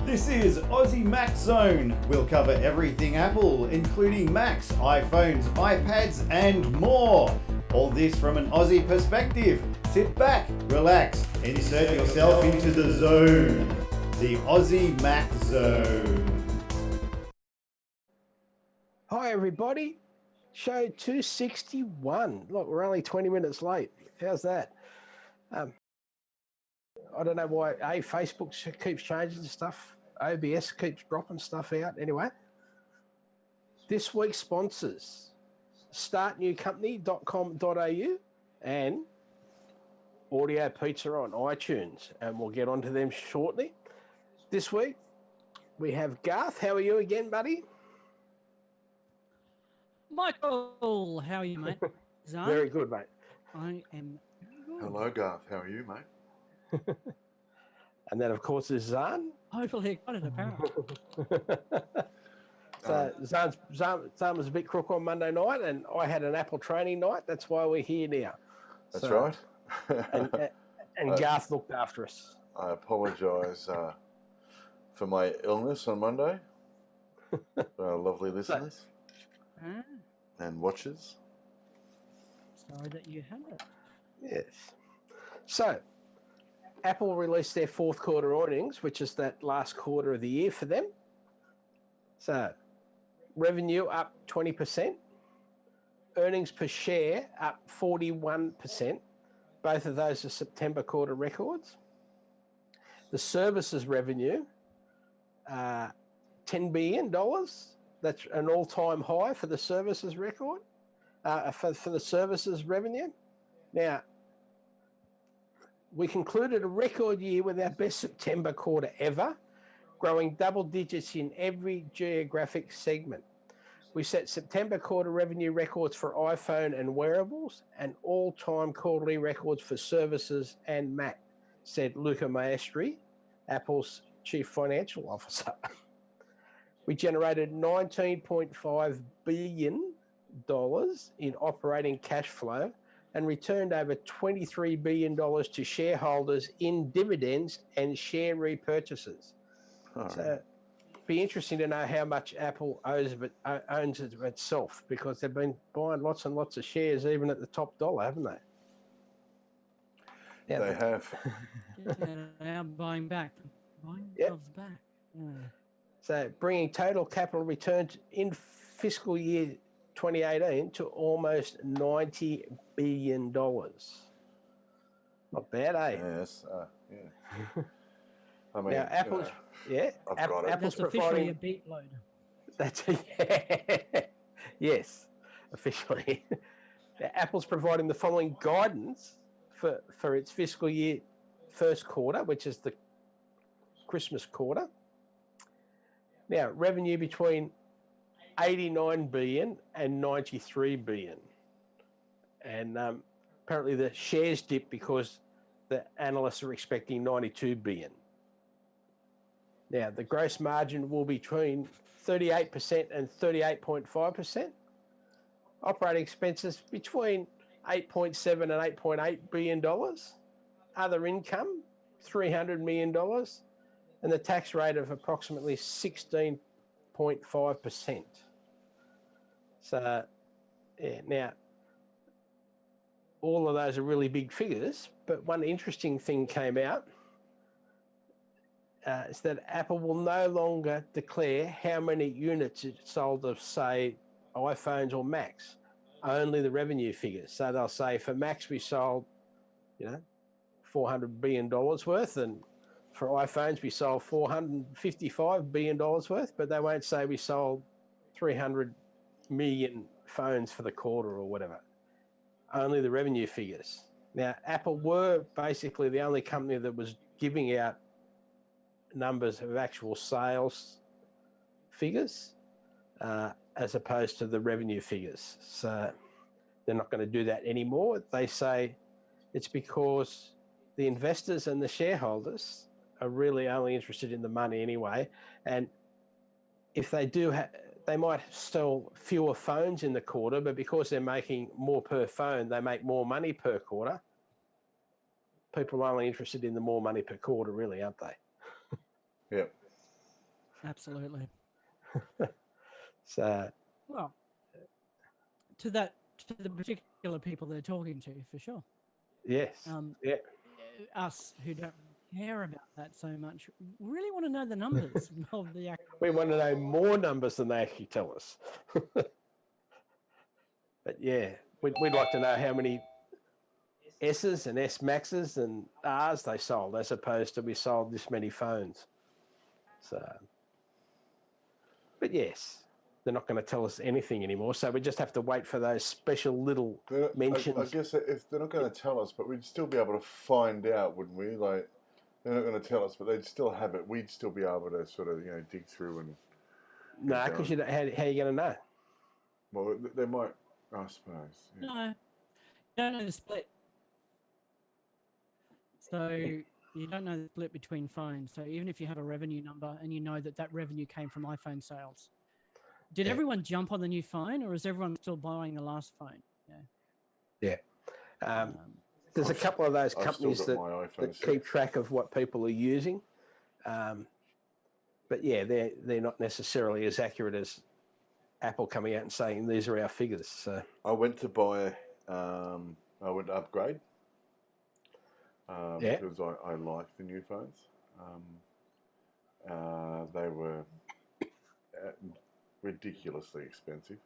This is Aussie Mac Zone. We'll cover everything Apple, including Macs, iPhones, iPads, and more. All this from an Aussie perspective. Sit back, relax, and insert yourself into the zone. The Aussie Mac Zone. Hi everybody, show 261. Look, we're only 20 minutes late. How's that? I don't know why Facebook keeps changing stuff. OBS keeps dropping stuff out. Anyway, this week's sponsors, startnewcompany.com.au and Audio Pizza on iTunes, and we'll get onto them shortly. This week we have Garth. How are you again, buddy? Michael, how are you, mate? Zarn? Very good, mate. I am good. Hello, Garth. How are you, mate? And then, of course, is Zarn. Totally got it, apparently. So Zarn was a bit crook on Monday night, and I had an Apple training night. That's why we're here now. That's right. And Garth looked after us. I apologise for my illness on Monday, for our lovely listeners and watchers. Sorry that you had it. Yes. So, Apple released their fourth quarter earnings, which is that last quarter of the year for them. So, revenue up 20%, earnings per share up 41%. Both of those are September quarter records. The services revenue, $10 billion. That's an all-time high for the services record, for the services revenue. Now, we concluded a record year with our best September quarter ever, growing double digits in every geographic segment. We set September quarter revenue records for iPhone and wearables and all-time quarterly records for services and Mac, said Luca Maestri, Apple's chief financial officer. We generated $19.5 billion in operating cash flow and returned over $23 billion to shareholders in dividends and share repurchases. So it'd be interesting to know how much Apple owns it itself, because they've been buying lots and lots of shares even at the top dollar, haven't they? Yeah, they have. Yeah, they are buying back. Buying themselves back. Yeah. So bringing total capital returned in fiscal year 2018 to almost $90 billion. Not bad, eh? Yes, yeah. I mean, now, Apple's, I've got it. That's officially a beat load. That's yes, officially. Now, Apple's providing the following guidance for its fiscal year first quarter, which is the Christmas quarter. Now, revenue between 89 billion and 93 billion. And apparently the shares dipped because the analysts are expecting 92 billion. Now, the gross margin will be between 38% and 38.5%. Operating expenses between $8.7 and $8.8 billion. Other income, $300 million. And the tax rate of approximately 16.5%. So, yeah, now, all of those are really big figures, but one interesting thing came out is that Apple will no longer declare how many units it sold of, say, iPhones or Macs, only the revenue figures. So they'll say for Macs we sold, $400 billion worth, and for iPhones we sold $455 billion worth, but they won't say we sold 300 million phones for the quarter or whatever. Only the revenue figures. Now, Apple were basically the only company that was giving out numbers of actual sales figures as opposed to the revenue figures. So they're not going to do that anymore. They say it's because the investors and the shareholders are really only interested in the money anyway. And if they do, they might sell fewer phones in the quarter, but because they're making more per phone, they make more money per quarter. People are only interested in the more money per quarter, really, aren't they? Yep. Absolutely. So, Well, to the particular people they're talking to, for sure. yes. Yeah. Us who don't care about that so much really want to know the numbers of the actual. We want to know more numbers than they actually tell us. But yeah, we'd like to know how many S's and S Maxes and R's they sold, as opposed to we sold this many phones. So, but yes, they're not going to tell us anything anymore. So we just have to wait for those special little mentions. I guess if they're not going to tell us, but we'd still be able to find out, wouldn't we? Like, they're not going to tell us, but they'd still have it. We'd still be able to sort of, dig through and. No, because how are you going to know? Well, they might, I suppose. Yeah. No, you don't know the split. So you don't know the split between phones. So even if you have a revenue number and you know that revenue came from iPhone sales, did everyone jump on the new phone, or is everyone still buying the last phone? Yeah. There's a couple of those companies that keep track of what people are using. But yeah, they're not necessarily as accurate as Apple coming out and saying these are our figures. So I went to buy, I went to upgrade because I like the new phones. They were ridiculously expensive.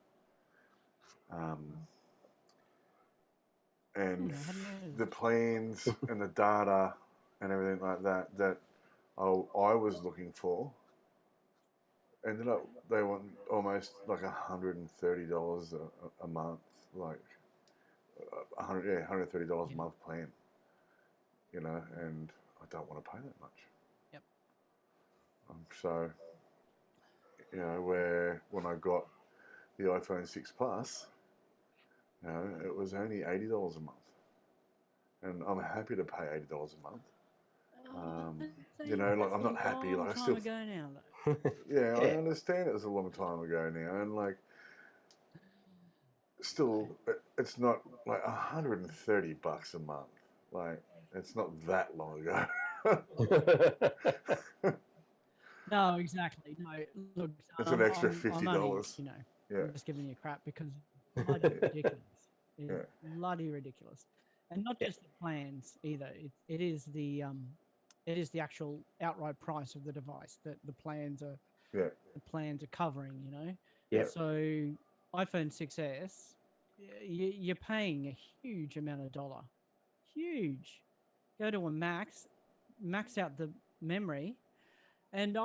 And the plans and the data and everything like that I was looking for ended up they want almost like $130 a month, like $130 a month plan, and I don't want to pay that much. Yep. So, where when I got the iPhone 6 Plus, it was only $80 a month, and I'm happy to pay $80 a month. Like I'm not happy. Like I still. Ago now, yeah, I understand it was a long time ago now, and like, still, it's not like $130 a month. Like, it's not that long ago. No, exactly. No, look, it's an extra $50. I'm just giving you crap because it's bloody ridiculous. It's bloody ridiculous, and not just the plans either. It is the actual outright price of the device that the plans are covering. Yeah. So iPhone 6s, you're paying a huge amount of dollar. Huge. Go to a max out the memory. And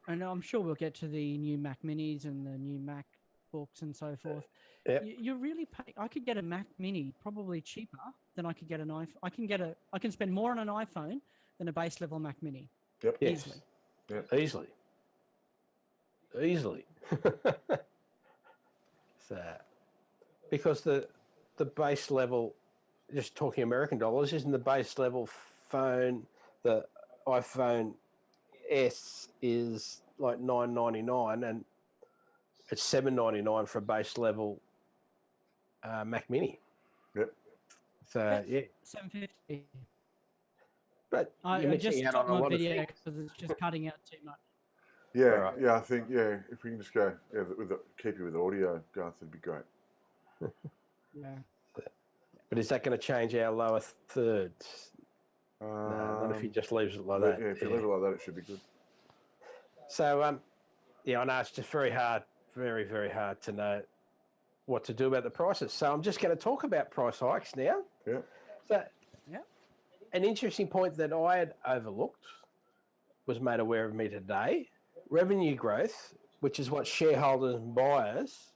and I'm sure we'll get to the new Mac Minis and the new MacBooks and so forth. Yep. You're really paying. I could get a Mac Mini probably cheaper than I could get an iPhone. I can spend more on an iPhone than a base level Mac Mini. Yep. Easily. Yep. Easily. So, because the base level, just talking American dollars, isn't the base level phone, the iPhone S is like $999 and it's $799 for a base level Mac Mini. Yep. So $750. But I just stopped my video because it's just cutting out too much. Yeah, right. Yeah. I think if we can just go keep you with audio, Garth, it'd be great. Yeah. But is that going to change our lower thirds? No, not if he just leaves it like that. Yeah, if you leave it like that, it should be good. So, I know it's just very hard, very, very hard to know what to do about the prices. So I'm just going to talk about price hikes now. Yeah. So, an interesting point that I had overlooked was made aware of me today. Revenue growth, which is what shareholders and buyers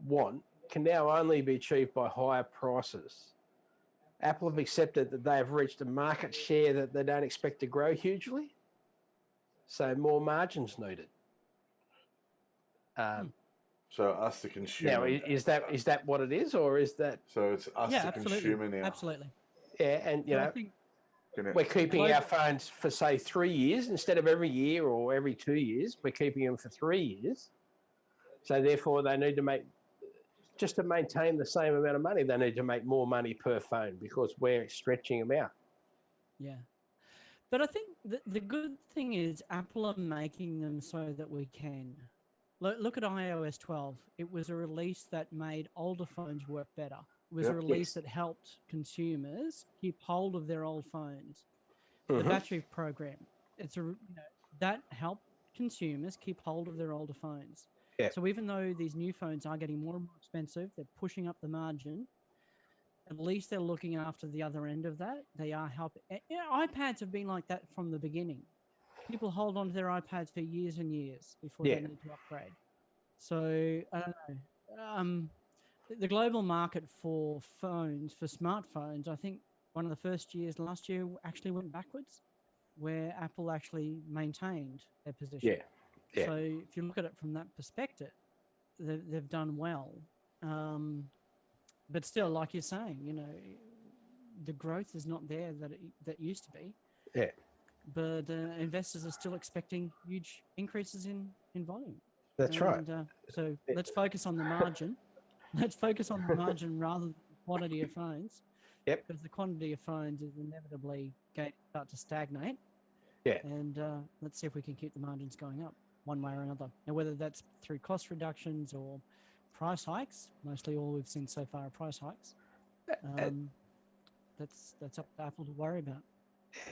want, can now only be achieved by higher prices. Apple have accepted that they have reached a market share that they don't expect to grow hugely, so more margins needed. So us, the consumer. Now, is that what it is, or is that? So it's us, the consumer now. Absolutely. Yeah, and I think we're keeping our phones for say 3 years instead of every year or every 2 years. We're keeping them for 3 years. So therefore, they need to make. Just to maintain the same amount of money, they need to make more money per phone because we're stretching them out. Yeah. But I think the good thing is Apple are making them so that we can. Look at iOS 12. It was a release that made older phones work better. It was a Yep. release Yes. that helped consumers keep hold of their old phones. The Mhm. battery program, that helped consumers keep hold of their older phones. Yeah. So even though these new phones are getting more and more expensive, they're pushing up the margin. At least they're looking after the other end of that. They are helping. iPads have been like that from the beginning. People hold on to their iPads for years and years before Yeah. they need to upgrade. So I don't know. The global market for phones, for smartphones, I think one of the first years last year actually went backwards, where Apple actually maintained their position. Yeah. Yeah. So if you look at it from that perspective, they've done well. But still, like you're saying, the growth is not there that used to be. Yeah. But investors are still expecting huge increases in volume. That's right. So let's focus on the margin. Let's focus on the margin rather than the quantity of phones. Yep. Because the quantity of phones is inevitably going to start to stagnate. Yeah. And let's see if we can keep the margins going up one way or another. Now, whether that's through cost reductions or price hikes, mostly all we've seen so far are price hikes. That's up to Apple to worry about.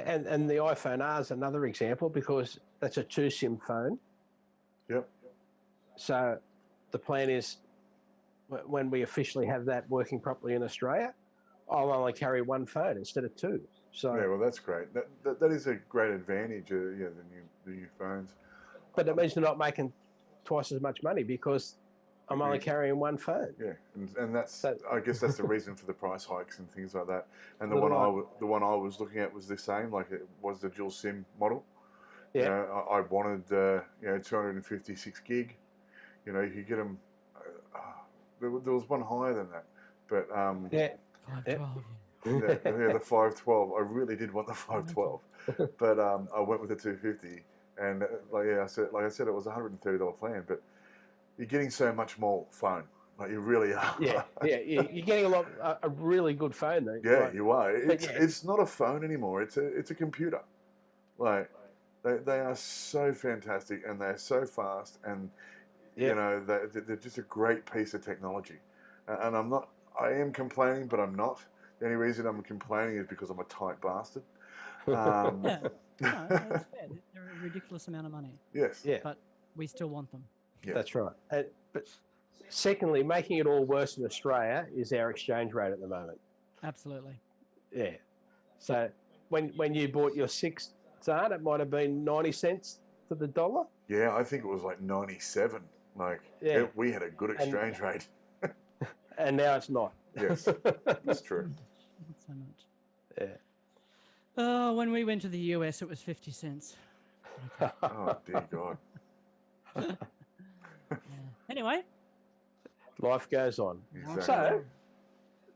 And the iPhone R is another example because that's a 2-SIM phone. Yep. So the plan is when we officially have that working properly in Australia, I'll only carry one phone instead of two. So Yeah, well, that's great. That is a great advantage. The new phones. But it means they're not making twice as much money because I'm only carrying one phone. Yeah, and that's I guess that's the reason for the price hikes and things like that. And the Little one I was looking at was the same. Like it was the dual SIM model. Yeah. You know, I wanted 256 gig. You know, you could get them. There was one higher than that, but Yeah. 512. the 512. I really did want the 512, but I went with the 250. And like I said, it was a $130 plan, but you're getting so much more phone. Like you really are. Yeah. You're getting a really good phone though. Yeah, Like, you are. but It's not a phone anymore. It's a computer. Like they are so fantastic and they're so fast and Yeah. you know they're just a great piece of technology. And I am complaining, but I'm not. The only reason I'm complaining is because I'm a tight bastard. Yeah, no, that's fair. They're a ridiculous amount of money, Yes. Yeah. but we still want them. Yeah. That's right. But secondly, making it all worse in Australia is our exchange rate at the moment. Absolutely. Yeah. So when you bought your 6 Zarn, it might have been 90 cents to the dollar. Yeah, I think it was like 97. Like we had a good exchange rate. And now it's not. Yes, that's true. Not so much. Yeah. Oh, when we went to the US, it was 50 cents. Oh dear God. Yeah. Anyway, Life goes on. Exactly.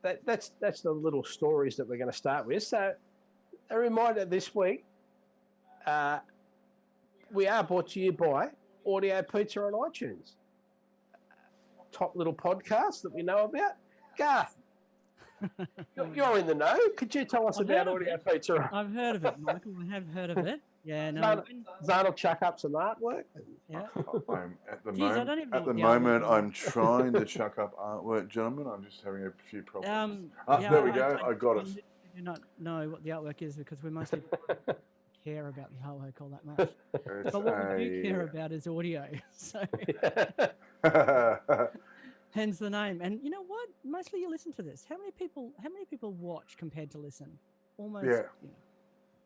So that's the little stories that we're going to start with. So a reminder this week, we are brought to you by Audio Pizza on iTunes. Top little podcast that we know about. Garth, you're in the know. Could you tell us about Audio Pizza? I've heard of it, Michael. I have heard of it. Yeah, no. Zarn will chuck up some artwork. Yeah. I'm at the Geez, I moment. don't even At know the what the moment, artwork I'm trying to chuck up artwork, gentlemen. I'm just having a few problems. There we go. I got it. I do not know what the artwork is because we mostly don't care about the artwork all that much. It's But what we do care about is audio. So hence the name. And you know what? Mostly you listen to this. How many people watch compared to listen? Almost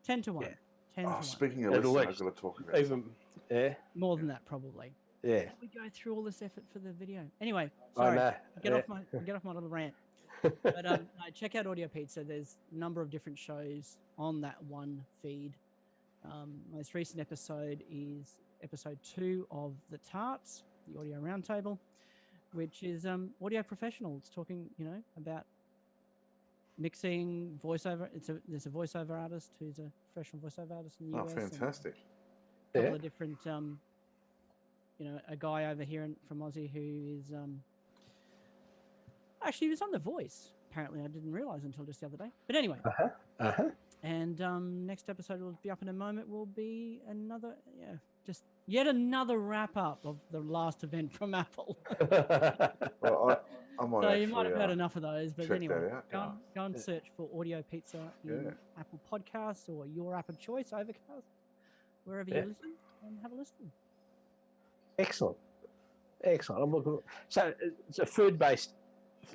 10 to 1. Yeah. 10 to 1. Speaking of At listening, I've least. got to talk about Even More than that, probably. Yeah. We go through all this effort for the video. Anyway, I sorry. know. Get off my little rant. But no, check out Audio Pizza. There's a number of different shows on that one feed. Most recent episode is episode 2 of The Tarts, the Audio Roundtable, which is audio professionals talking, about mixing, voiceover. There's a voiceover artist who's a professional voiceover artist in the US. fantastic. A couple of different, a guy over here from Aussie who is actually he was on The Voice. Apparently, I didn't realize until just the other day. But anyway, And next episode will be up in a moment. Will be another, just yet another wrap up of the last event from Apple. Well, I might So actually you might have heard enough of those, but check anyway, that out. go and search for Audio Pizza in Apple Podcasts or your app of choice, Overcast, wherever you listen, and have a listen. Excellent. I'm looking. So it's a food-based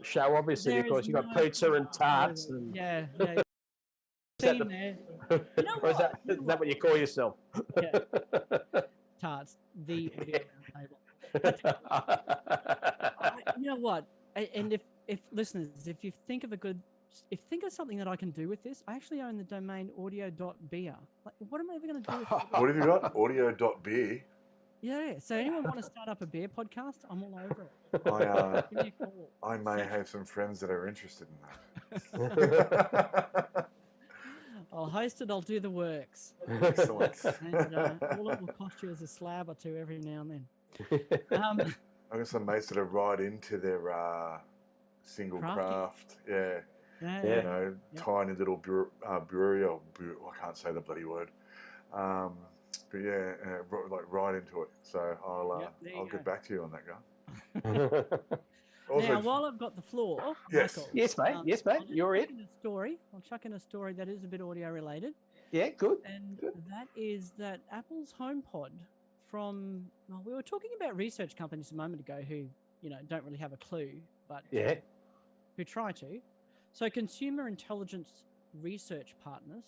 show, obviously, There because is you've got no pizza and tarts. And yeah. is that, Theme there. You know or is that what you call yourself? Yeah. Tarts, the audio round table. You know what? And if listeners, if you think of think of something that I can do with this, I actually own the domain audio.beer. Like, what am I ever going to do with it? What have you got? Audio.beer. Yeah. So anyone want to start up a beer podcast? I'm all over it. Give me a call. I may have some friends that are interested in that. I'll host it. I'll do the works. Excellent. And all it will cost you is a slab or two every now and then. I've got some mates that are right into their single craft. Yeah. You know, tiny little brewery. I can't say the bloody word. But yeah, like right into it. So I'll get back to you on that, guy. Also, now, while I've got the floor, yes, Michael, yes, mate, you're it. I'll chuck in a story that is a bit audio related. Yeah, good. And that is that Apple's HomePod we were talking about research companies a moment ago who, don't really have a clue, but who try to. So consumer intelligence research partners,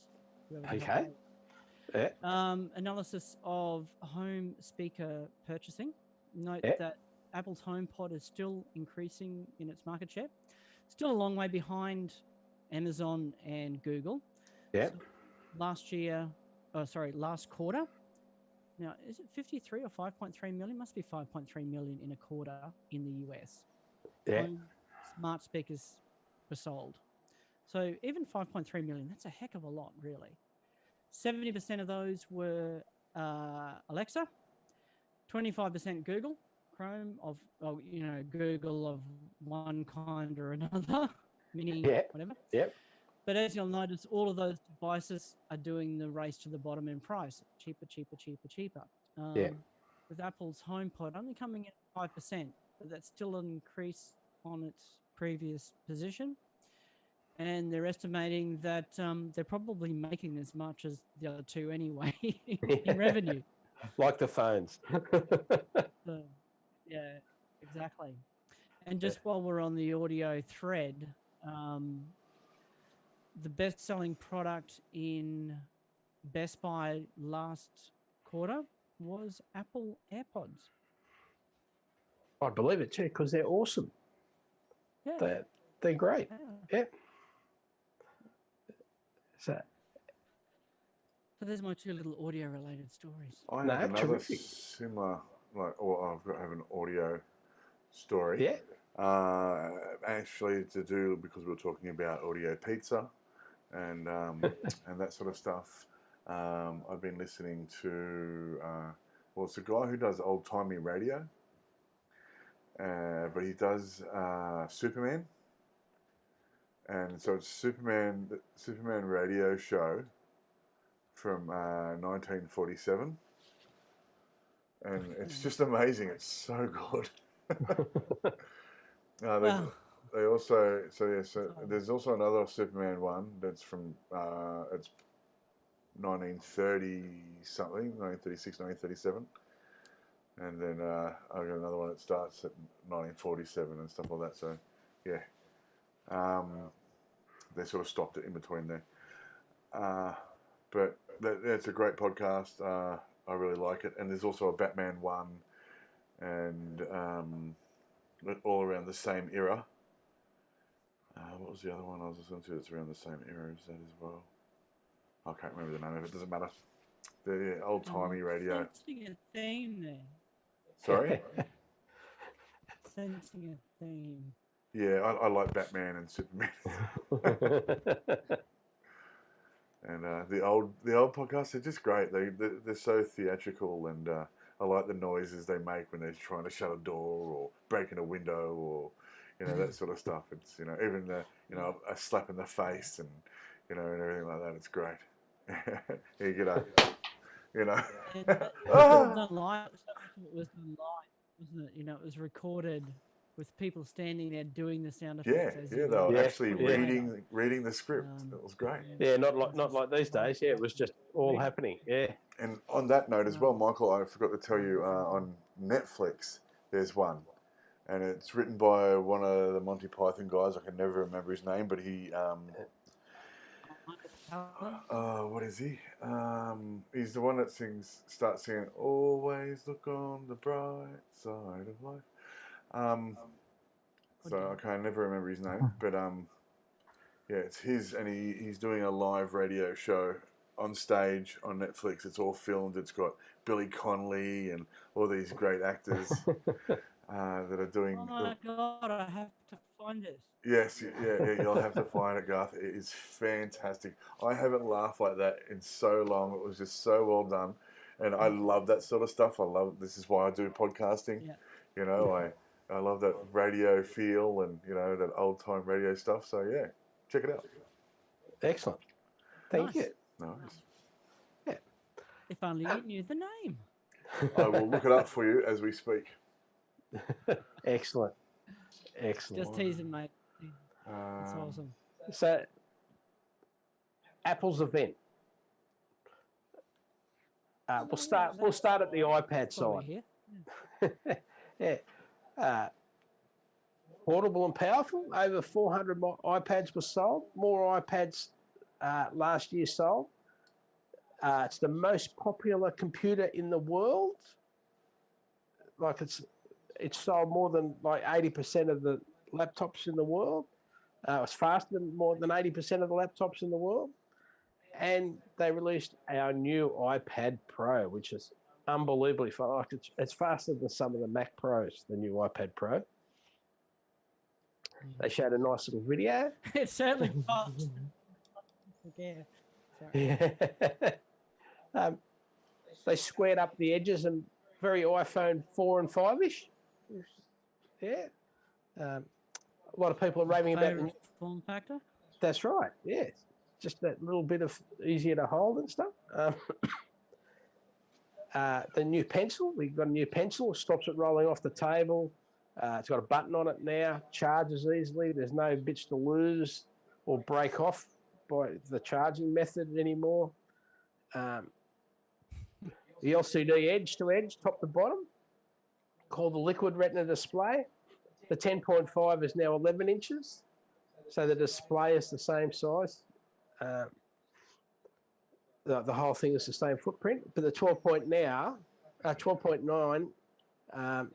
analysis of home speaker purchasing, note that Apple's HomePod is still increasing in its market share. Still a long way behind Amazon and Google. Yeah. So last quarter. Now, is it 53 or 5.3 million? Must be 5.3 million in a quarter in the US. Yeah. Home smart speakers were sold. So even 5.3 million, that's a heck of a lot, really. 70% of those were Alexa, 25% Google Chrome Google of one kind or another, mini, whatever. Yep. But as you'll notice, all of those devices are doing the race to the bottom in price. Cheaper. With Apple's HomePod only coming in at 5%, but that's still an increase on its previous position. And they're estimating that they're probably making as much as the other two anyway in revenue. Like the phones. So, yeah, exactly. And just while we're on the audio thread, the best-selling product in Best Buy last quarter was Apple AirPods. I believe it too, because they're awesome. Yeah, they're great. Yeah. So there's my two little audio-related stories. I have another similar, I have an audio story. Yeah. Actually, to do because we were talking about audio pizza, and that sort of stuff. I've been listening to it's a guy who does old-timey radio, but he does Superman, and so it's Superman radio show from 1947, and it's just amazing. It's so good. They also there's also another Superman one that's from it's 1930 something, 1936, 1937, and then I've got another one that starts at 1947 and stuff like that. So they sort of stopped it in between there, but it's a great podcast. I really like it, and there's also a Batman one, and all around the same era. What was the other one I was listening to that's around the same era as that as well? I can't remember the name of it. Doesn't matter. The old-timey radio. Sensing a theme there. Sorry? Sensing a theme. Yeah, I like Batman and Superman. And the old podcasts are just great. They're so theatrical, and I like the noises they make when they're trying to shut a door or breaking a window or that sort of stuff. It's even a slap in the face and and everything like that. It's great. Here, g'day. And it was done live. It was done live, wasn't it? It was recorded with people standing there doing the sound Yeah, effects. they were actually later. reading the script. It was great. Yeah, not like these days. Yeah, it was just all happening. Yeah. And on that note as well, Michael, I forgot to tell you, on Netflix, there's one. And it's written by one of the Monty Python guys. I can never remember his name, but he... what is he? He's the one that starts singing, "Always look on the bright side of life." So I can never remember his name, but yeah, it's his, and he's doing a live radio show on stage on Netflix. It's all filmed. It's got Billy Connolly and all these great actors that are doing. Oh my God, I have to find this. Yes, yeah, you'll have to find it, Garth. It is fantastic. I haven't laughed like that in so long. It was just so well done, and I love that sort of stuff. This is why I do podcasting. Yeah. I love that radio feel and that old time radio stuff. So yeah, check it out. Excellent. Thank you. Nice. Yeah. If only you knew the name. I will look it up for you as we speak. Excellent. Excellent. Just teasing, mate. That's awesome. So, Apple's event. We'll start at the iPad side. Yeah. Portable and powerful. Over 400 iPads were sold. More iPads last year sold. It's the most popular computer in the world. Like it's sold more than 80% of the laptops in the world. It's faster than more than 80% of the laptops in the world. And they released our new iPad Pro, which is unbelievably fast. It's faster than some of the Mac Pros, the new iPad Pro. They showed a nice little video. It's certainly fast. Yeah. Yeah. They squared up the edges and very iPhone 4 and 5-ish. Yeah. A lot of people are raving about the form factor. That's right. Yeah. Just that little bit of easier to hold and stuff. The new pencil. We've got a new pencil. Stops it rolling off the table. It's got a button on it now. Charges easily. There's no bits to lose or break off by the charging method anymore. The LCD edge to edge, top to bottom, called the Liquid Retina display. The 10.5 is now 11 inches, so the display is the same size. The whole thing is the same footprint, but the 12.9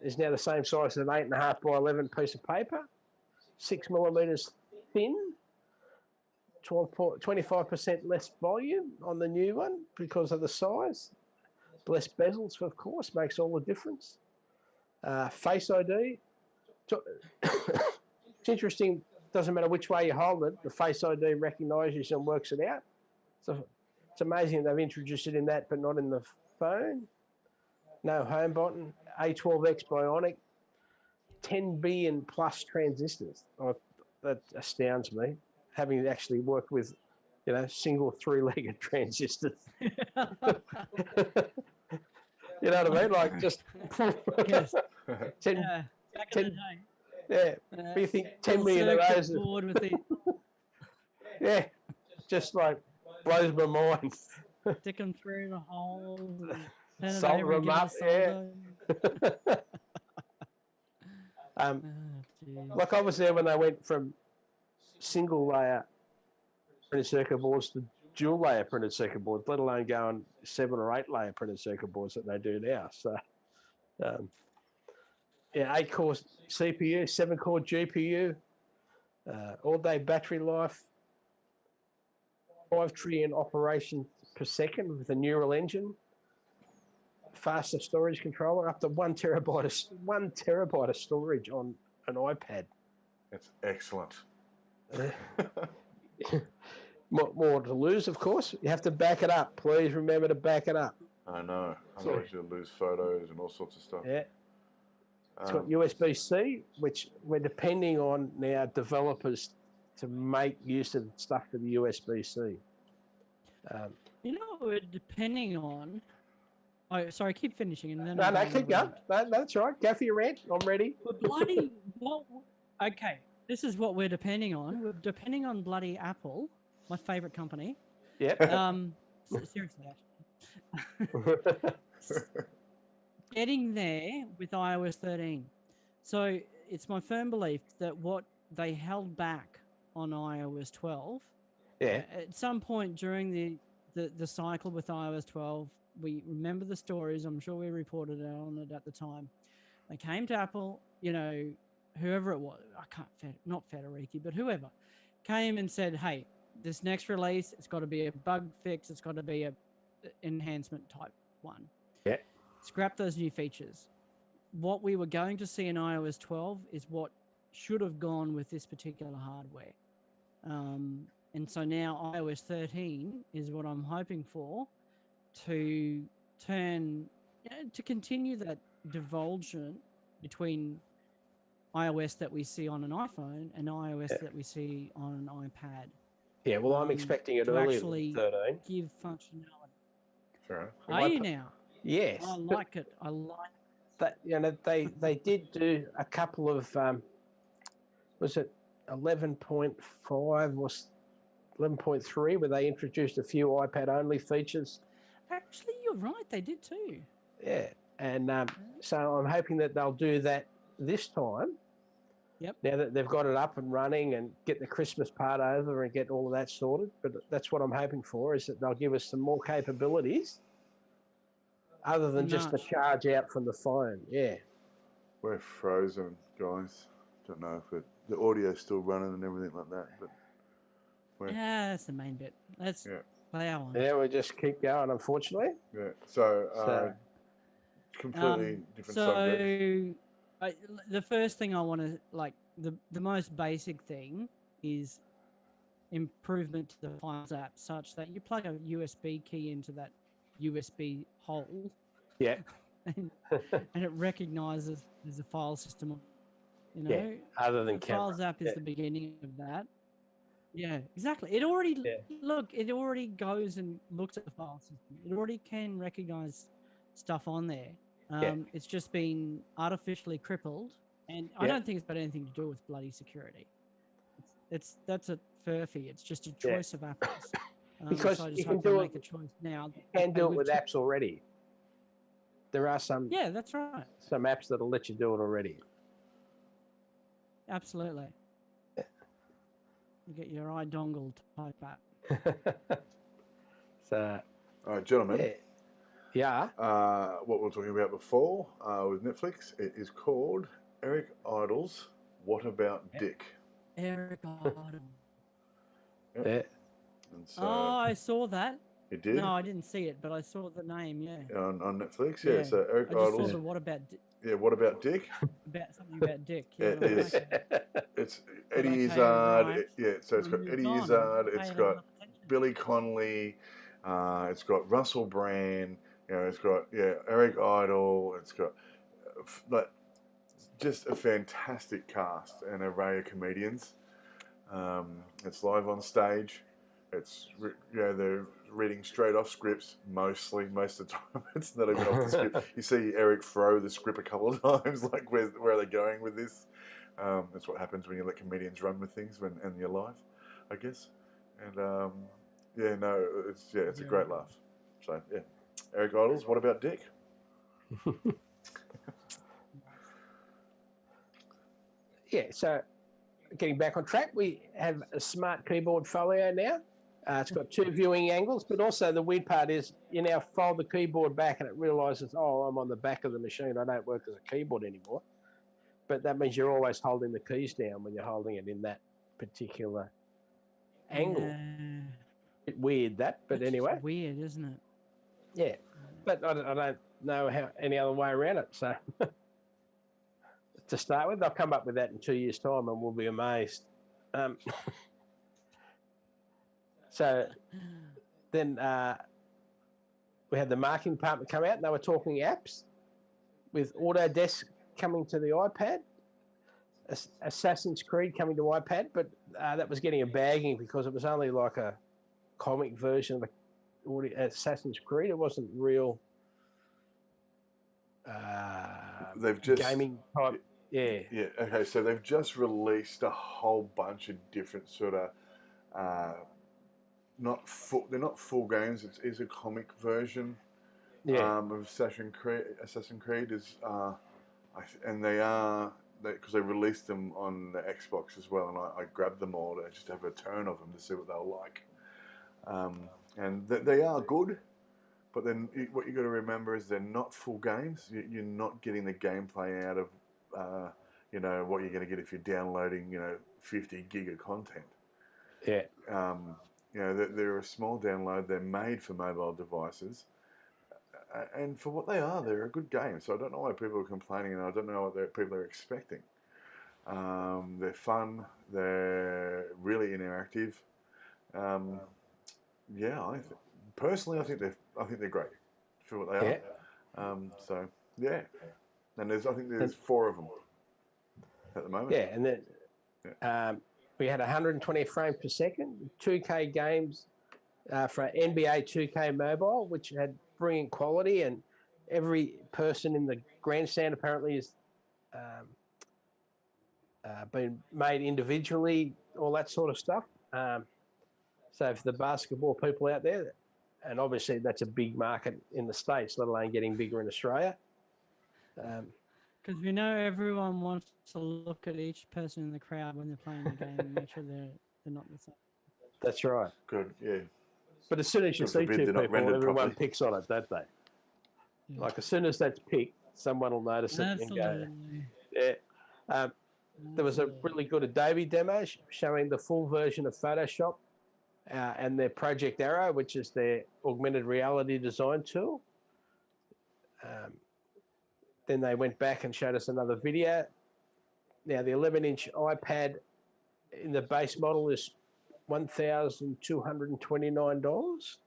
is now the same size as an 8.5 by 11 piece of paper, 6 millimeters thin, 25% less volume on the new one because of the size. Less bezels, of course, makes all the difference. Face ID. It's interesting. Doesn't matter which way you hold it, the Face ID recognises and works it out. So it's amazing they've introduced it in that, but not in the phone. No home button. A12X Bionic. 10 billion plus transistors. That astounds me. Having actually worked with, single 3-legged transistors. You know what I mean? Like just Yes. 10, Back 10 in the day. yeah. But you think 10 million of those? Board with it. Yeah, just like blows my mind. Stick them through the holes. And Solder them up, yeah. Like I was there when they went from single layer printed circuit boards to dual layer printed circuit boards, let alone going 7 or 8 layer printed circuit boards that they do now. So, 8-core CPU, 7-core GPU, all day battery life, 5 trillion operations per second with a neural engine, faster storage controller, up to 1 terabyte of storage on an iPad. That's excellent. More to lose, of course. You have to back it up. Please remember to back it up. I know. Otherwise you'll lose photos and all sorts of stuff. Yeah. It's got USB-C, which we're depending on now developers to make use of stuff for the USB-C. You know what we're depending on? Oh, sorry, keep finishing and then No, I'll go no, on keep the going. rant. No, that's all right. Go for your rant. I'm ready. But bloody okay, this is what we're depending on. We're depending on bloody Apple, my favorite company. Yep. Seriously, getting there with iOS 13. So it's my firm belief that what they held back on iOS 12, Yeah. at some point during the cycle with iOS 12, we remember the stories. I'm sure we reported on it at the time. They came to Apple, you know, whoever it was, not Federici, but whoever, came and said, hey, this next release, it's got to be a bug fix. It's got to be a enhancement type one. Yeah. Scrap those new features. What we were going to see in iOS 12 is what should have gone with this particular hardware. And so now iOS 13 is what I'm hoping for to continue that divulgence between iOS that we see on an iPhone and iOS that we see on an iPad. Yeah, well, I'm expecting it to earlier actually than 13. give functionality. Sure. Are you now? Yes. I like it. I like that. You know, they did do a couple of was it 11.5 or 11.3 where they introduced a few iPad only features. Actually, you're right. They did too. Yeah, and so I'm hoping that they'll do that this time. Yep. Now that they've got it up and running and get the Christmas part over and get all of that sorted, but that's what I'm hoping for, is that they'll give us some more capabilities other than just the charge out from the phone. Yeah. We're frozen, guys. Don't know if the audio's still running and everything like that, but yeah, that's the main bit. Let's play our one. Yeah, we just keep going, unfortunately. Yeah. So completely different subject. The first thing I want to, like, the most basic thing is improvement to the Files app, such that you plug a USB key into that USB hole. Yeah. and it recognizes there's a file system. You know, yeah. Other than the Files app is the beginning of that. Yeah, exactly. It already it already goes and looks at the file system. It already can recognize stuff on there. It's just been artificially crippled, and I don't think it's got anything to do with bloody security. That's a furphy. It's just a choice of Apple's. Because so I just you hope can do make a choice now. You can do it with apps already. There are some. Yeah, that's right. Some apps that'll let you do it already. Absolutely. You get your iDongle type app. So, all right, gentlemen. Yeah. What we were talking about before with Netflix, it is called Eric Idle's What About Dick? Eric Idle. Yep. Yeah. And so I saw that. You did? No, I didn't see it, but I saw the name. Yeah. On Netflix, yeah. So Eric I just Idle's. saw the What About Dick? Yeah, What About Dick? About something about Dick. Yeah, It is. It's Eddie Izzard. So it's got Eddie Izzard. It's got Billy Connolly. It's got Russell Brand. You know, it's got Eric Idle. It's got like just a fantastic cast and array of comedians. It's live on stage. It's they're reading straight off scripts most of the time. It's not even off the script. You see Eric throw the script a couple of times, like where are they going with this? That's what happens when you let comedians run with things in your life, I guess. And it's a great laugh. So yeah, Eric Idle's What About Dick? So getting back on track, we have a smart keyboard folio now. It's got 2 viewing angles, but also the weird part is you now fold the keyboard back and it realises, I'm on the back of the machine. I don't work as a keyboard anymore. But that means you're always holding the keys down when you're holding it in that particular angle. Yeah. Bit weird but anyway. Weird, isn't it? Yeah, but I don't know how any other way around it. So to start with, they'll come up with that in 2 years' time and we'll be amazed. So then we had the marketing department come out and they were talking apps with Autodesk coming to the iPad. Assassin's Creed coming to iPad, but that was getting a bagging because it was only like a comic version of Assassin's Creed. It wasn't real They've just gaming type. Yeah. Yeah. Okay. So they've just released a whole bunch of different sort of they're not full games. It's a comic version. Of Assassin's Creed is, and they are because they released them on the Xbox as well, and I grabbed them all to just have a turn of them to see what they're like. And they are good, but then what you got to remember is they're not full games. You're not getting the gameplay out of what you're going to get if you're downloading 50 gig of content. Yeah. They're a small download. They're made for mobile devices. And for what they are, they're a good game. So I don't know why people are complaining, and I don't know what people are expecting. They're fun. They're really interactive. Personally, I think they're great for what they are. And I think there's 4 of them at the moment. Yeah, and then we had 120 frames per second, 2K games for NBA 2K Mobile, which had brilliant quality, and every person in the grandstand apparently has been made individually, all that sort of stuff. So for the basketball people out there, and obviously that's a big market in the States, let alone getting bigger in Australia. Because we know everyone wants to look at each person in the crowd when they're playing the game and make sure they're not the same. That's right. Good, yeah. But as soon as you see 2 people, everyone properly. picks on it, don't they? Yeah. Like as soon as that's picked, someone will notice Absolutely. it and go, yeah. There was a really good Adobe demo showing the full version of Photoshop and their Project Arrow, which is their augmented reality design tool. Then they went back and showed us another video. Now, the 11-inch iPad in the base model is $1,229,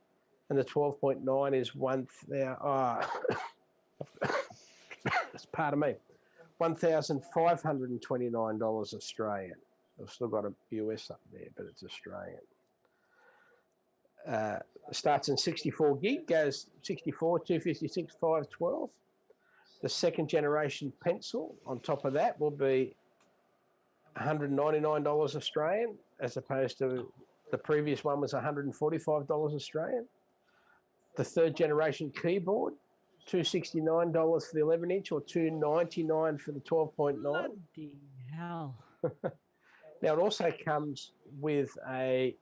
and the 12.9 is $1,529 Australian. I've still got a US up there, but it's Australian. Starts in 64 gig, goes 64, 256, 512. The second generation pencil on top of that will be $199 Australian, as opposed to the previous one was $145 Australian. The third generation keyboard, $269 for the 11-inch or $299 for the 12.9. Bloody hell. Now, it also comes with a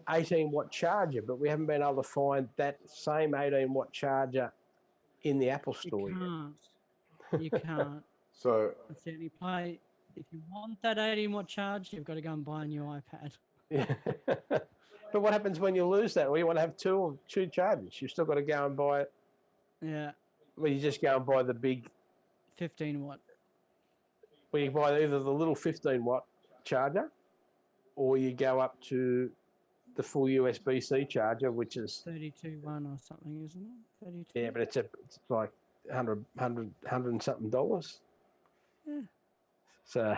18-watt charger, but we haven't been able to find that same 18-watt charger in the Apple Store. You can't. So It's the only play. If you want that 18-watt charge, you've got to go and buy a new iPad. Yeah. But what happens when you lose that? Well, you want to have two chargers. You've still got to go and buy it. Yeah. Well, you just go and buy the big 15-watt. Well, you buy either the little 15-watt charger, or you go up to the full USB-C charger, which is 32 one or something, isn't it? 32. Yeah, but it's like $100 and something dollars. Yeah. So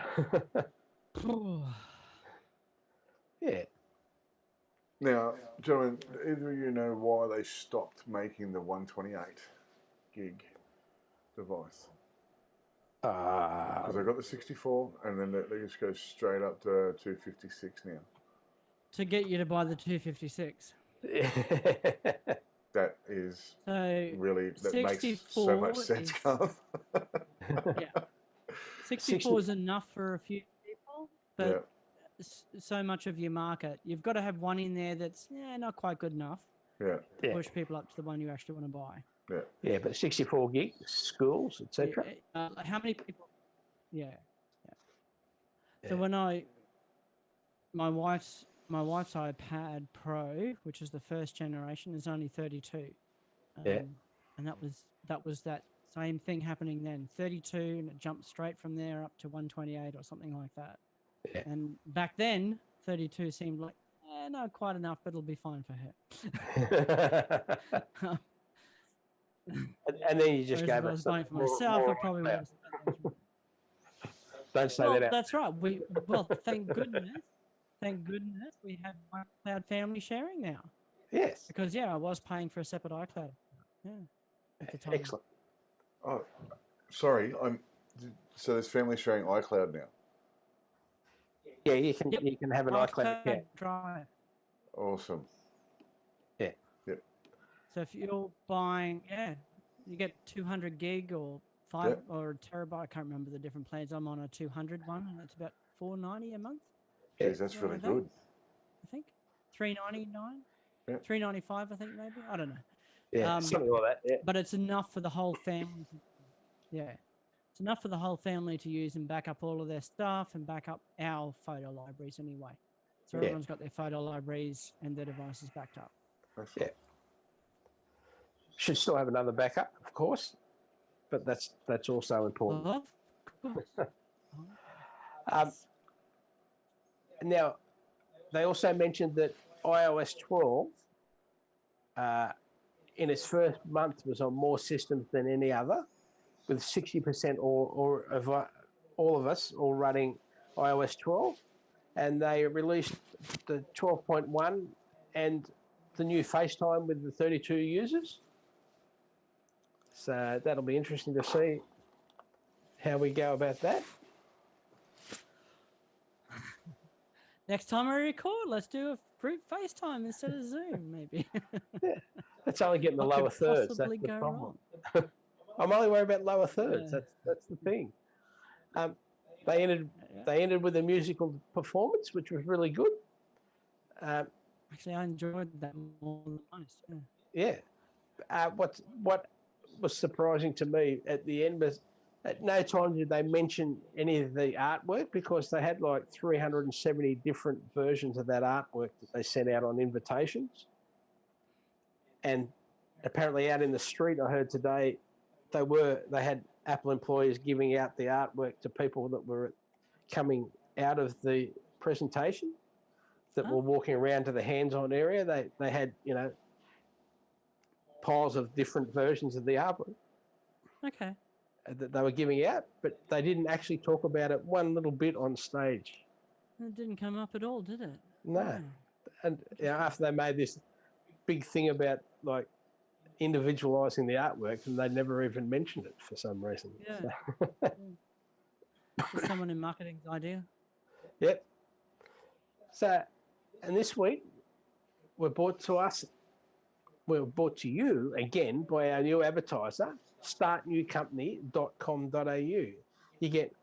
yeah. Now, gentlemen, either of you know why they stopped making the 128 gig device? Because I got the 64, and then they just go straight up to 256 now. To get you to buy the 256. That is So really, that makes so much sense, Garth. Yeah. 64 is enough for a few people, but so much of your market, you've got to have one in there that's not quite good enough to push people up to the one you actually want to buy. Yeah, but 64 gig, schools, etc. How many people? Yeah. So when my wife's iPad Pro, which is the first generation, is only 32. And that was that same thing happening then. 32, and it jumped straight from there up to 128 or something like that. Yeah. And back then, 32 seemed like not quite enough, but it'll be fine for her. And then you just Whereas if I was buying for myself, I probably would have. Don't say Well, that out. that's right. Thank goodness we have iCloud family sharing now. Yes. Because I was paying for a separate iCloud. Yeah, at the time. Excellent. Oh, sorry. So there's family sharing iCloud now. Yeah, you can have an iCloud account. Drive. Awesome. Yeah. Yep. So if you're buying, you get 200 gig or or a terabyte. I can't remember the different plans. I'm on a 200 one, and it's about $4.90 a month. Geez, that's really good. I think $3.99, $3.95. I think maybe. I don't know. Yeah, something like that. Yeah. But it's enough for the whole family. It's enough for the whole family to use and back up all of their stuff and back up our photo libraries anyway. So everyone's got their photo libraries and their devices backed up. Excellent. Yeah. Should still have another backup, of course, but that's also important. Of course. Now, they also mentioned that iOS 12, in its first month, was on more systems than any other, with 60% or of all of us all running iOS 12, and they released the 12.1 and the new FaceTime with the 32 users. So that'll be interesting to see how we go about that. Next time I record, let's do a group FaceTime instead of Zoom, maybe. That's only getting the lower thirds. That's the problem. I'm only worried about lower thirds. That's the thing. They ended with a musical performance, which was really good. Actually, I enjoyed that more than most. Yeah. What was surprising to me at the end was at no time did they mention any of the artwork, because they had like 370 different versions of that artwork that they sent out on invitations. And apparently out in the street, I heard today, they had Apple employees giving out the artwork to people that were coming out of the presentation, that were walking around to the hands-on area. They had, piles of different versions of the artwork. Okay. That they were giving out, but they didn't actually talk about it one little bit on stage. It didn't come up at all, did it? No. And after they made this big thing about like individualizing the artwork, and they never even mentioned it for some reason. Yeah. Just someone in marketing's idea. Yep. So, and this week we're brought to you again by our new advertiser, startnewcompany.com.au. You get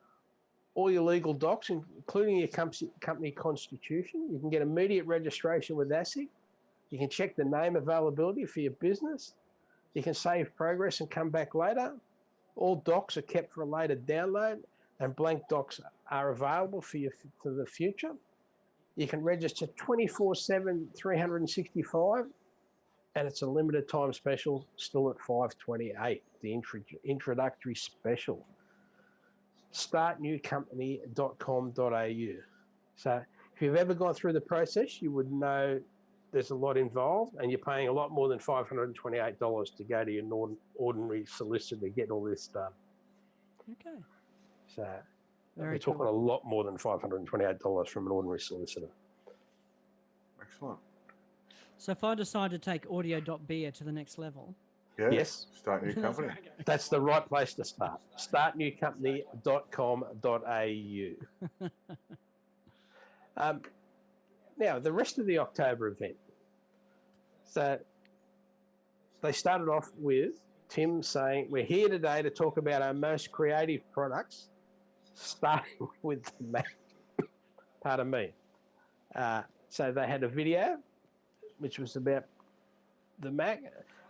all your legal docs, including your company constitution. You can get immediate registration with ASIC. You can check the name availability for your business. You can save progress and come back later. All docs are kept for a later download, and blank docs are available for the future. You can register 24/7, 365, and it's a limited time special, still at $5.28, the introductory special. Startnewcompany.com.au. So if you've ever gone through the process, you would know there's a lot involved, and you're paying a lot more than $528 to go to your ordinary solicitor to get all this done. Okay. So we're talking a lot more than $528 from an ordinary solicitor. Excellent. So if I decide to take audio.beer to the next level. Yeah. Yes. Start new company. That's the right place to start. Startnewcompany.com.au. Now, the rest of the October event. So they started off with Tim saying, we're here today to talk about our most creative products, starting with the Mac. Pardon me. So they had a video, which was about the Mac.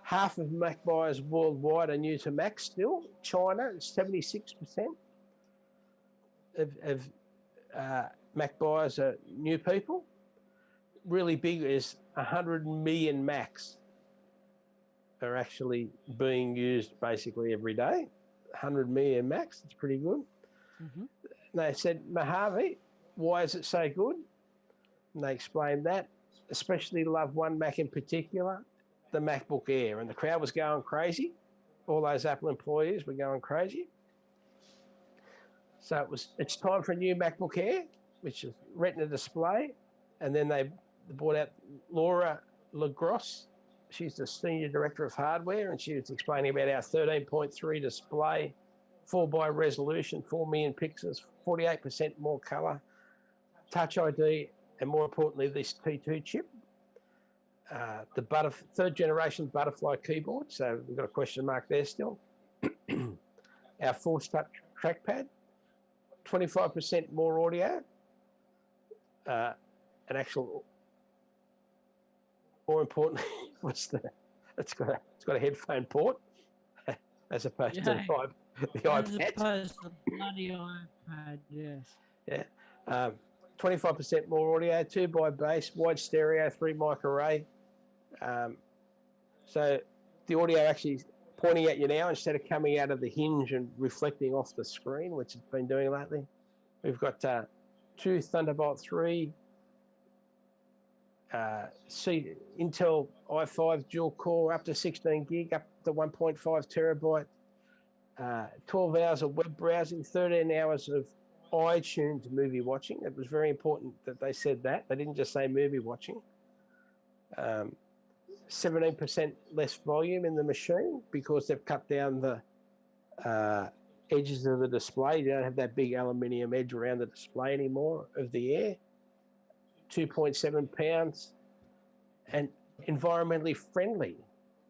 Half of Mac buyers worldwide are new to Mac still. China, 76% of Mac buyers are new people. Really big is 100 million Macs are actually being used basically every day. 100 million Macs, it's pretty good. Mm-hmm. They said, Mojave, why is it so good? And they explained that. Especially love one Mac in particular, the MacBook Air. And the crowd was going crazy. All those Apple employees were going crazy. So it's time for a new MacBook Air, which is Retina display, and then they brought out Laura Lagrosse. She's the Senior Director of Hardware, and she was explaining about our 13.3 display, 4 by resolution, 4 million pixels, 48% more colour, Touch ID, and more importantly, this T2 chip. The third generation butterfly keyboard, so we've got a question mark there still. Our Force Touch trackpad, 25% more audio, an actual, more importantly, it's got a headphone port as opposed to the iPad. As opposed to the bloody iPad, yes. Yeah. 25% more audio, 2 by bass, wide stereo, 3 mic array. So the audio actually pointing at you now instead of coming out of the hinge and reflecting off the screen, which it's been doing lately. We've got 2 Thunderbolt 3 Intel i5 dual core, up to 16 gig, up to 1.5 terabyte, 12 hours of web browsing, 13 hours of iTunes movie watching. It was very important that they said that. They didn't just say movie watching. 17% less volume in the machine because they've cut down the edges of the display. You don't have that big aluminium edge around the display anymore of the Air. 2.7 pounds and environmentally friendly.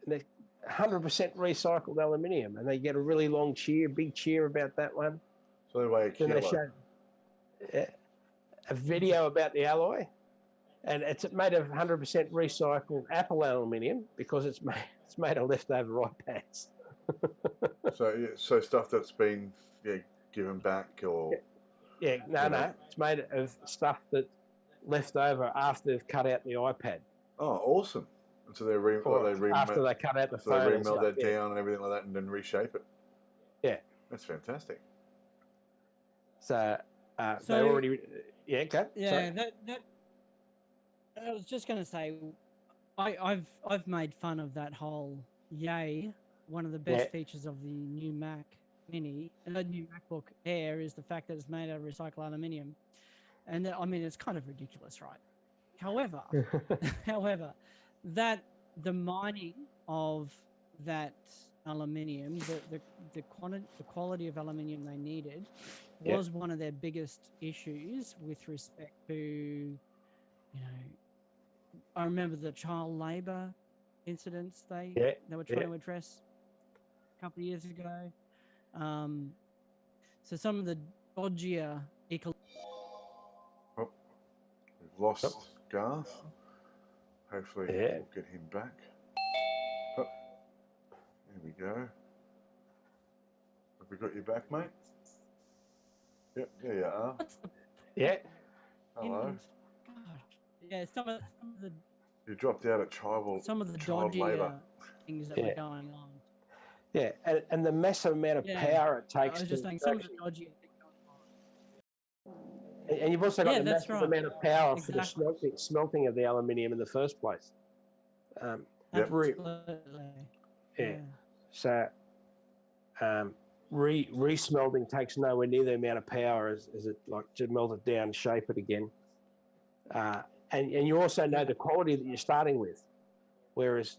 And they're 100% recycled aluminium, and they get a really long cheer, big cheer about that one. So they weigh a kilo. Then they show a video about the alloy, and it's made of 100% recycled Apple aluminium because it's made of leftover iPads. So stuff that's been given back or no, it's made of stuff that's left over after they've cut out the iPad. Oh, awesome! And so after they cut out the phone, they remelt that down and everything like that, and then reshape it. Yeah, that's fantastic. So they already, okay. Yeah, that I was just going to say, I've made fun of that whole one of the best features of the new Mac Mini and the new MacBook Air is the fact that it's made out of recycled aluminium, and I mean it's kind of ridiculous, right? However, that the mining of that aluminium, the quality of aluminium they needed was one of their biggest issues with respect to, I remember the child labour incidents they were trying to address a couple of years ago. So some of the dodgier we've lost Garth. Hopefully we'll get him back. Oh, there we go. Have we got you back, mate? Yep, there you are. Yeah. Hello. Yeah, some of the you dropped out at child dodgy labour things that were going on. Yeah, and the massive amount of power it takes. I was just saying some of the dodgy things going on. And you've also got the massive amount of power for the smelting of the aluminium in the first place. Absolutely. So re-smelting takes nowhere near the amount of power as it like to melt it down, shape it again. And you also know the quality that you're starting with, whereas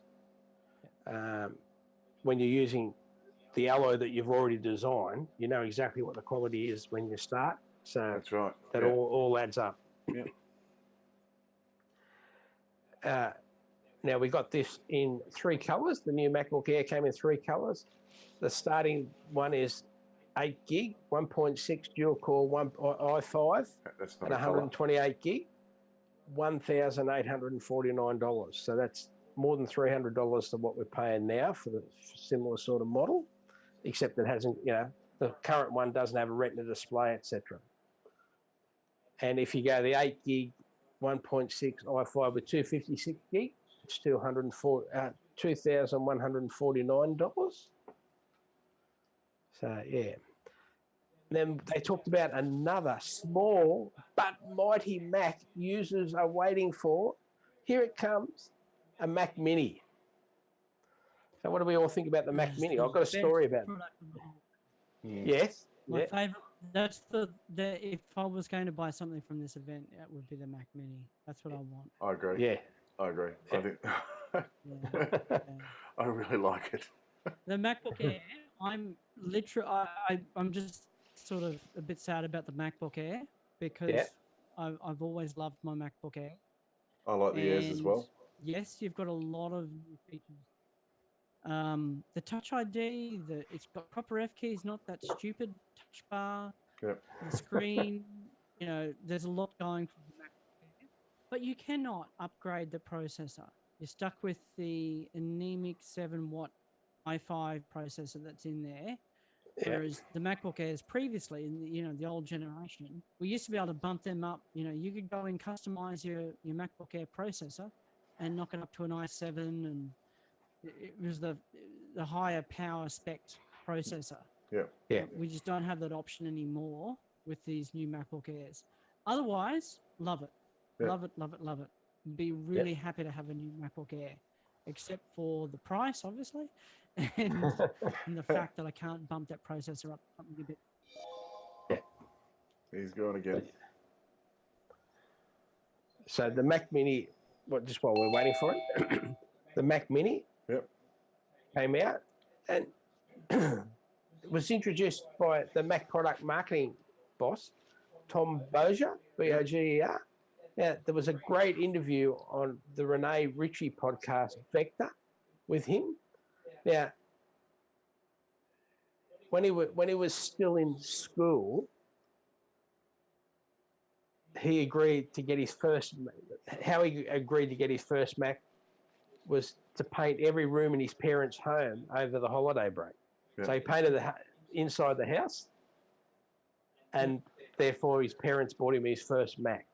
when you're using the alloy that you've already designed, you know exactly what the quality is when you start. So that's right. That all adds up. Yeah. Now we got this in 3 colours. The new MacBook Air came in 3 colours. The starting one is 8 gig, 1.6 dual core i5 at 128 gig, $1,849. So that's more than $300 to what we're paying now for the similar sort of model, except it hasn't, the current one doesn't have a Retina display, etc. And if you go the 8 gig, 1.6 i5 with 256 gig, it's still $2,149. So yeah. Then they talked about another small but mighty Mac users are waiting for. Here it comes, a Mac Mini. So what do we all think about the Mac Mini? I've got a story about it. My That's if I was going to buy something from this event, it would be the Mac Mini. That's what I want. I agree. Yeah. I agree. Yeah. I think Yeah, yeah. I really like it. The MacBook Air, I'm literally, I'm just sort of a bit sad about the MacBook Air because I've always loved my MacBook Air. I like the airs as And well. yes, you've got a lot of new features. The Touch ID, it's got proper F keys, not that stupid touch bar. Yep. The screen, there's a lot going for the MacBook Air, but you cannot upgrade the processor. You're stuck with the anemic 7-watt i5 processor that's in there. Whereas the MacBook Airs previously, in the old generation, we used to be able to bump them up. You could go and customize your MacBook Air processor and knock it up to an i7, and it was the higher power spec processor. Yeah. Yeah. We just don't have that option anymore with these new MacBook Airs. Otherwise, love it. Yeah. Love it, love it, love it. Be really happy to have a new MacBook Air, except for the price, obviously, and the fact that I can't bump that processor up something a bit. He's going again. So the Mac Mini, just while we're waiting for it, the Mac Mini came out and was introduced by the Mac product marketing boss, Tom Boger, Boger. Now, there was a great interview on the Renee Ritchie podcast, Vector, with him. Now, when he was still in school, he agreed to get his first. How he agreed to get his first Mac was to paint every room in his parents' home over the holiday break. Yeah. So he painted the inside the house, and therefore his parents bought him his first Mac.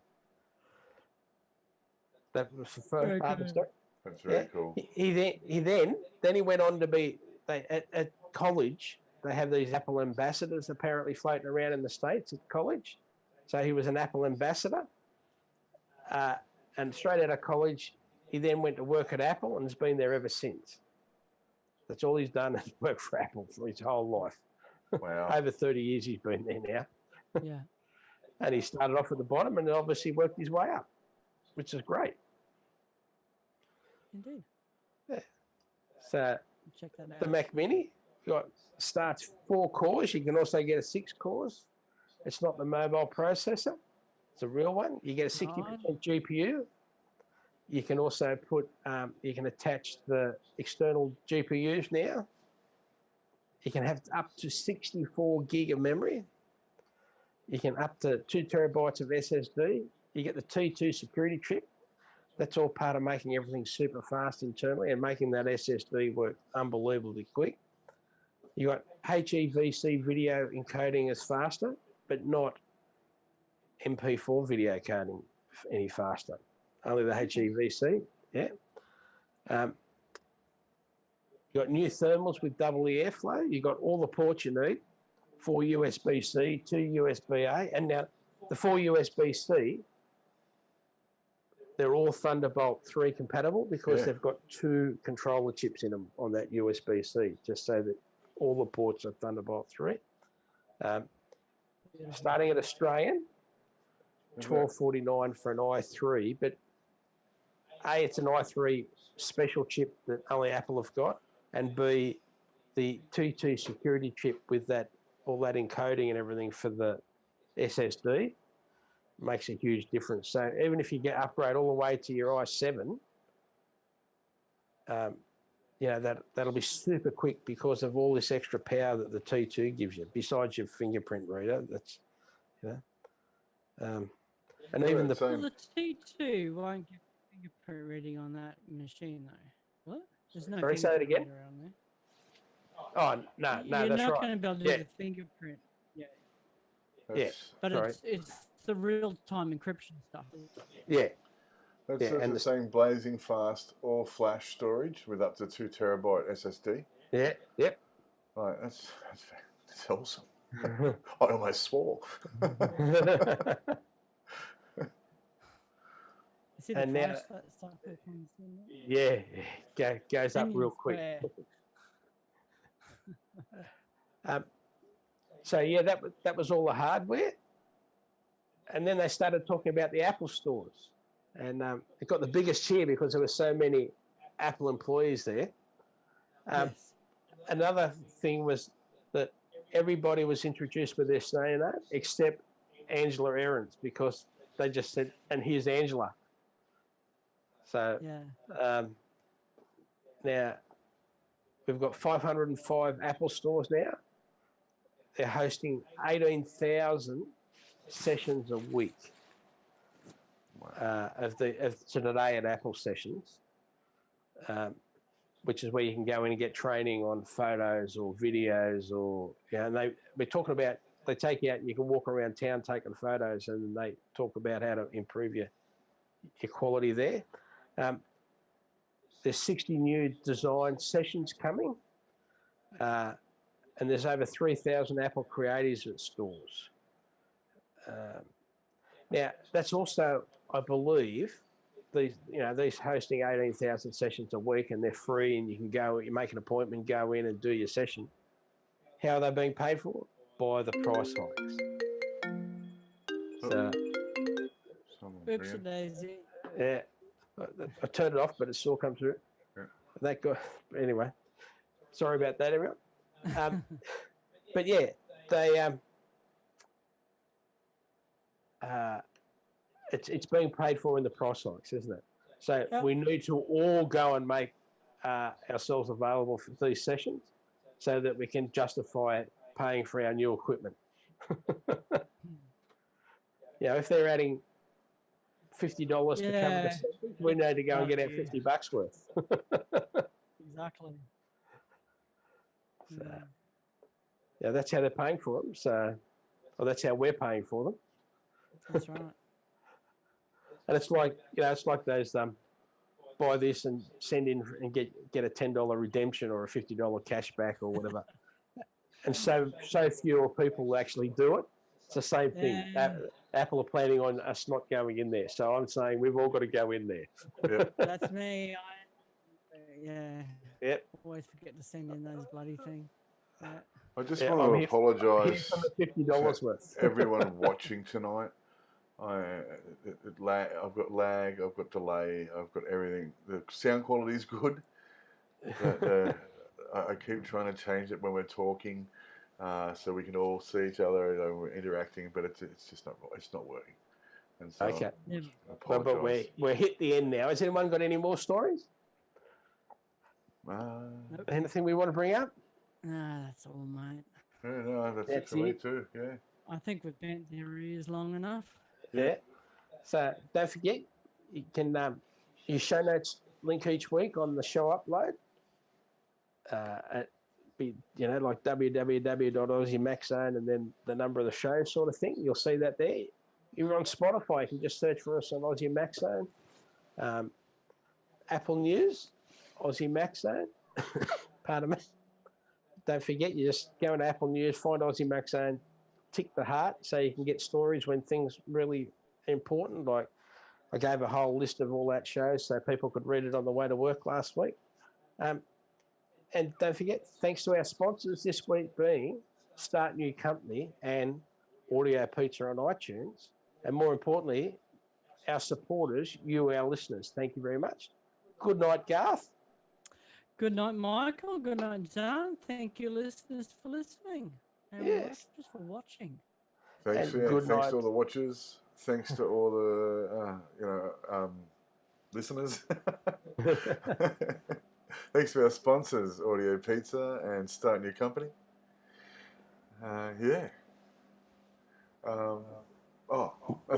That was the first part of the story. That's very cool. He then went on to be at college. They have these Apple ambassadors apparently floating around in the States at college. So he was an Apple ambassador, and straight out of college, he then went to work at Apple and has been there ever since. That's all he's done is work for Apple for his whole life. Wow. Over 30 years he's been there now. Yeah. And he started off at the bottom and obviously worked his way up, which is great. Indeed. Yeah. So Check that out. the Mac Mini starts 4 cores. You can also get a 6 cores. It's not the mobile processor. It's a real one. You get a 60% GPU. You can also put, you can attach the external GPUs now. You can have up to 64 gig of memory. You can up to 2 terabytes of SSD. You get the T2 security chip. That's all part of making everything super fast internally and making that SSD work unbelievably quick. You got HEVC video encoding is faster, but not MP4 video coding any faster. Only the HEVC, yeah. You got new thermals with double the airflow. You got all the ports you need, 4 USB-C, 2 USB-A, and now the 4 USB-C, they're all Thunderbolt 3 compatible because they've got 2 controller chips in them on that USB-C, just so that all the ports are Thunderbolt 3. Starting at Australian, $12.49 for an i3, but A, it's an i3 special chip that only Apple have got, and B, the T2 security chip with all that encoding and everything for the SSD makes a huge difference. So even if you upgrade all the way to your i7, that'll be super quick because of all this extra power that the T2 gives you. Besides your fingerprint reader, that's and even the T2 won't get fingerprint reading on that machine though. What? There's no. Sorry, say that again. On there. Oh no, You're that's not right. going to be able to do the fingerprint. Yeah, but it's the real-time encryption stuff. Yeah. That's the same blazing fast all flash storage with up to 2 terabyte SSD. Yeah. Yep. Right, that's awesome. I almost swore. And now, goes up real quick. So yeah, that was all the hardware. And then they started talking about the Apple stores, and it got the biggest cheer because there were so many Apple employees there. Yes. Another thing was that everybody was introduced with their name except Angela Ahrens, because they just said, "And here's Angela." So Yeah. now we've got 505 Apple stores now. They're hosting 18,000 sessions a week of today at Apple sessions, which is where you can go in and get training on photos or videos, or and we're talking about, they take you out and you can walk around town taking photos, and they talk about how to improve your quality there. There's 60 new design sessions coming, and there's over 3,000 Apple creatives at stores. Now, that's also, I believe, these hosting 18,000 sessions a week, and they're free, and you can go, you make an appointment, go in and do your session. How are they being paid for? By the price hikes. So, Oops a daisy. yeah, I turned it off, but it still comes through. Yeah. That guy, anyway, sorry about that, everyone. But yeah, they it's being paid for in the price hikes, isn't it? So we need to all go and make ourselves available for these sessions, so that we can justify paying for our new equipment. If they're adding $50 to cover the sessions, we need to go and get our $50 worth. Exactly. So, that's how they're paying for them. So, that's how we're paying for them. That's right. And it's like, it's like those buy this and send in and get a $10 redemption or a $50 cash back or whatever. And so few people actually do it. It's the same thing. Apple are planning on us not going in there. So I'm saying we've all got to go in there. Yep. That's me. Yep. Always forget to send in those bloody things. Yeah. I just want to apologise $50 worth. everyone watching tonight. I've got lag, I've got delay, I've got everything. The sound quality is good. I keep trying to change it when we're talking, so we can all see each other and we're interacting, but it's just not working. And so okay. I apologise. But we're hit the end now. Has anyone got any more stories? Nope. Anything we want to bring up? No, that's all, mate. Yeah, no, that's it for me too. Yeah. I think we've bent their ears long enough. Yeah. So don't forget, you can your show notes link each week on the show upload. Like www.AussieMacZone and then the number of the show sort of thing. You'll see that there. You're on Spotify, you can just search for us on Aussie Mac Zone. Apple News, Aussie Mac Zone. Pardon me. Don't forget, you just go into Apple News, find Aussie Mac Zone, tick the heart so you can get stories when things really important. Like I gave a whole list of all that shows so people could read it on the way to work last week. And don't forget, thanks to our sponsors this week being Start New Company and Audio Pizza on iTunes. And more importantly, our supporters, you, our listeners. Thank you very much. Good night, Garth. Good night, Michael. Good night, Zarn. Thank you, listeners, for listening. And yes. Just for watching. Thanks to all the watchers. Thanks to all the listeners. Thanks to our sponsors, Audio Pizza and Start New Company. That's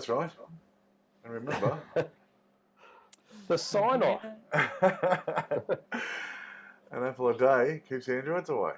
right. And remember, the sign off. An apple a day keeps the androids away.